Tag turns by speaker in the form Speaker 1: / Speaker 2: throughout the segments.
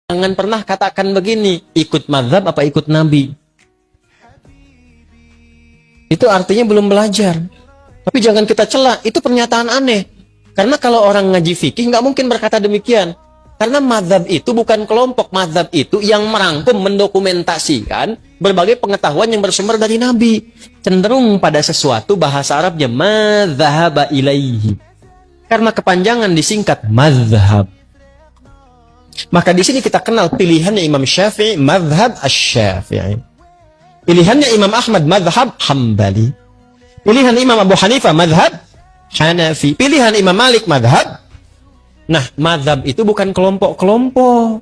Speaker 1: Jangan pernah katakan begini, ikut mazhab apa ikut Nabi. Itu artinya belum belajar. Tapi jangan kita cela, itu pernyataan aneh. Karena kalau orang ngaji fikih nggak mungkin berkata demikian. Karena mazhab itu bukan kelompok, mazhab itu yang merangkum, mendokumentasikan berbagai pengetahuan yang bersumber dari Nabi. Cenderung pada sesuatu bahasa Arabnya madzhaba ilaihi. Karena kepanjangan disingkat mazhab. Maka di sini kita kenal pilihannya Imam Syafi'i, mazhab asy-Syafi'i. Pilihannya Imam Ahmad, mazhab Hambali. Pilihan Imam Abu Hanifah, mazhab Hanafi. Pilihan Imam Malik, mazhab. Nah, mazhab itu bukan kelompok-kelompok.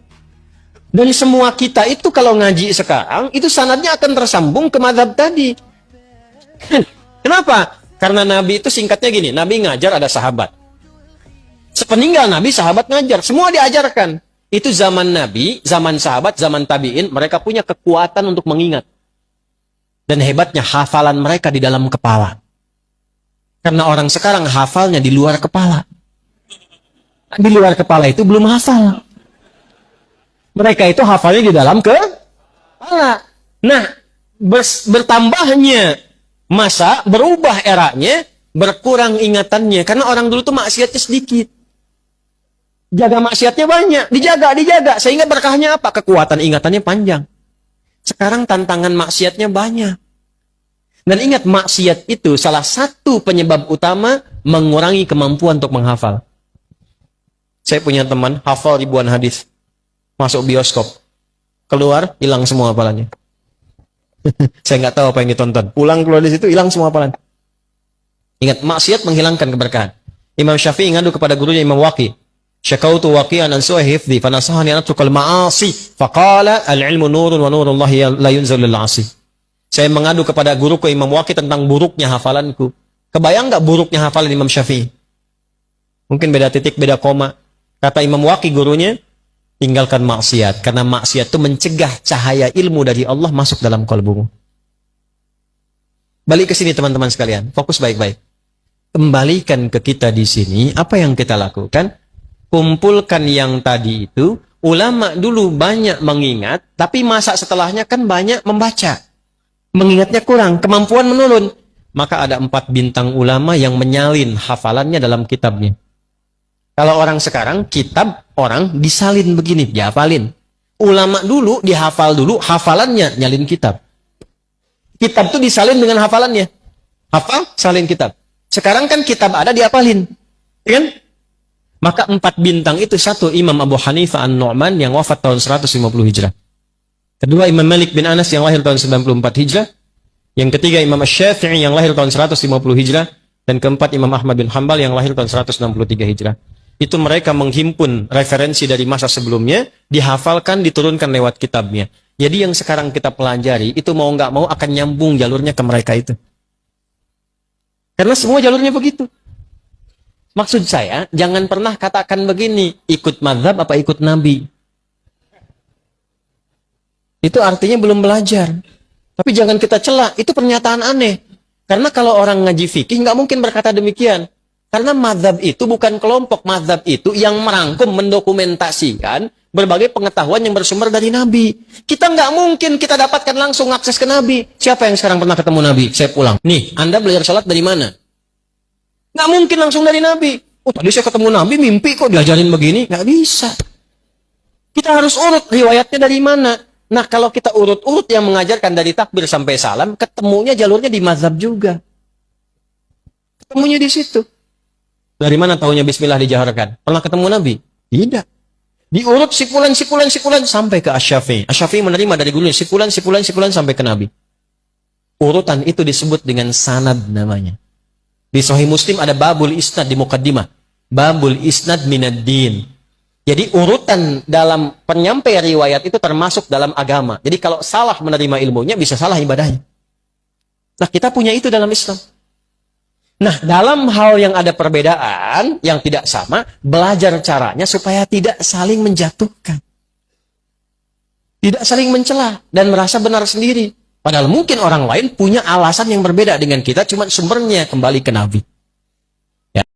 Speaker 1: Dan semua kita itu kalau ngaji sekarang, itu sanadnya akan tersambung ke mazhab tadi. Kenapa? Karena Nabi itu singkatnya gini, Nabi ngajar ada sahabat. Sepeninggal Nabi, sahabat ngajar. Semua diajarkan. Itu zaman Nabi, zaman sahabat, zaman tabi'in, mereka punya kekuatan untuk mengingat. Dan hebatnya hafalan mereka di dalam kepala. Karena orang sekarang hafalnya di luar kepala. Di luar kepala itu belum hafal. Mereka itu hafalnya di dalam kepala. Nah, bertambahnya masa, berubah eranya, berkurang ingatannya. Karena orang dulu tuh maksiatnya sedikit. Jaga maksiatnya banyak, dijaga, sehingga berkahnya apa? Kekuatan ingatannya panjang. Sekarang tantangan maksiatnya banyak. Dan ingat, maksiat itu salah satu penyebab utama mengurangi kemampuan untuk menghafal. Saya punya teman, hafal ribuan hadis. Masuk bioskop. Keluar, hilang semua hafalannya. Saya nggak tahu apa yang ditonton. Pulang keluar dari situ, hilang semua hafalan. Ingat, maksiat menghilangkan keberkahan. Imam Syafi'i ngadu kepada gurunya Imam Waqi. Syakautu waqi'an an su'i hifdhi fanasahani an atrukal ma'asi faqala al-ilmu nurun wa nurullahi la yunzalul 'asi. Saya mengadu kepada guruku Imam Waqi tentang buruknya hafalanku. Kebayang enggak buruknya hafalan Imam Syafi'i? Mungkin beda titik, beda koma. Kata Imam Waqi gurunya, tinggalkan maksiat karena maksiat itu mencegah cahaya ilmu dari Allah masuk dalam kalbumu. Balik ke sini teman-teman sekalian, fokus baik-baik. Kembalikan ke kita di sini, apa yang kita lakukan? Kumpulkan yang tadi itu, ulama dulu banyak mengingat, tapi masa setelahnya kan banyak membaca. Mengingatnya kurang, kemampuan menurun. Maka ada 4 bintang ulama yang menyalin hafalannya dalam kitabnya. Kalau orang sekarang, kitab orang disalin begini, dihafalin. Ulama dulu dihafal dulu, hafalannya nyalin kitab. Kitab itu disalin dengan hafalannya. Hafal, salin kitab. Sekarang kan kitab ada, dihafalin. Ya kan? Maka 4 bintang itu, satu Imam Abu Hanifah An-Nu'man yang wafat tahun 150 Hijrah. Kedua Imam Malik bin Anas yang lahir tahun 94 Hijrah. Yang ketiga Imam Syafi'i yang lahir tahun 150 Hijrah. Dan keempat Imam Ahmad bin Hanbal yang lahir tahun 163 Hijrah. Itu mereka menghimpun referensi dari masa sebelumnya, dihafalkan, diturunkan lewat kitabnya. Jadi yang sekarang kita pelajari, itu mau nggak mau akan nyambung jalurnya ke mereka itu. Karena semua jalurnya begitu. Maksud saya, jangan pernah katakan begini, ikut mazhab apa ikut Nabi. Itu artinya belum belajar. Tapi jangan kita cela, itu pernyataan aneh. Karena kalau orang ngaji fikih, nggak mungkin berkata demikian. Karena mazhab itu bukan kelompok, mazhab itu yang merangkum, mendokumentasikan berbagai pengetahuan yang bersumber dari Nabi. Kita nggak mungkin kita dapatkan langsung akses ke Nabi. Siapa yang sekarang pernah ketemu Nabi? Saya pulang. Nih, Anda belajar sholat dari mana? Nggak mungkin langsung dari Nabi. Oh, tadi saya ketemu Nabi, mimpi kok diajarin begini. Nggak bisa. Kita harus urut riwayatnya dari mana. Nah, kalau kita urut-urut yang mengajarkan dari takbir sampai salam, ketemunya jalurnya di mazhab juga. Ketemunya di situ. Dari mana tahunya bismillah dijaharkan? Pernah ketemu Nabi? Tidak. Diurut sipulan sampai ke Asy-Syafi'i. Asy-Syafi'i menerima dari gurunya sipulan sampai ke Nabi. Urutan itu disebut dengan sanad namanya. Di Sahih Muslim ada babul isnad di muqaddimah. Babul isnad minad din. Jadi urutan dalam penyampai riwayat itu termasuk dalam agama. Jadi kalau salah menerima ilmunya, bisa salah ibadahnya. Nah, kita punya itu dalam Islam. Nah, dalam hal yang ada perbedaan, yang tidak sama, belajar caranya supaya tidak saling menjatuhkan. Tidak saling mencela dan merasa benar sendiri. Padahal mungkin orang lain punya alasan yang berbeda dengan kita, cuma sumbernya kembali ke Nabi.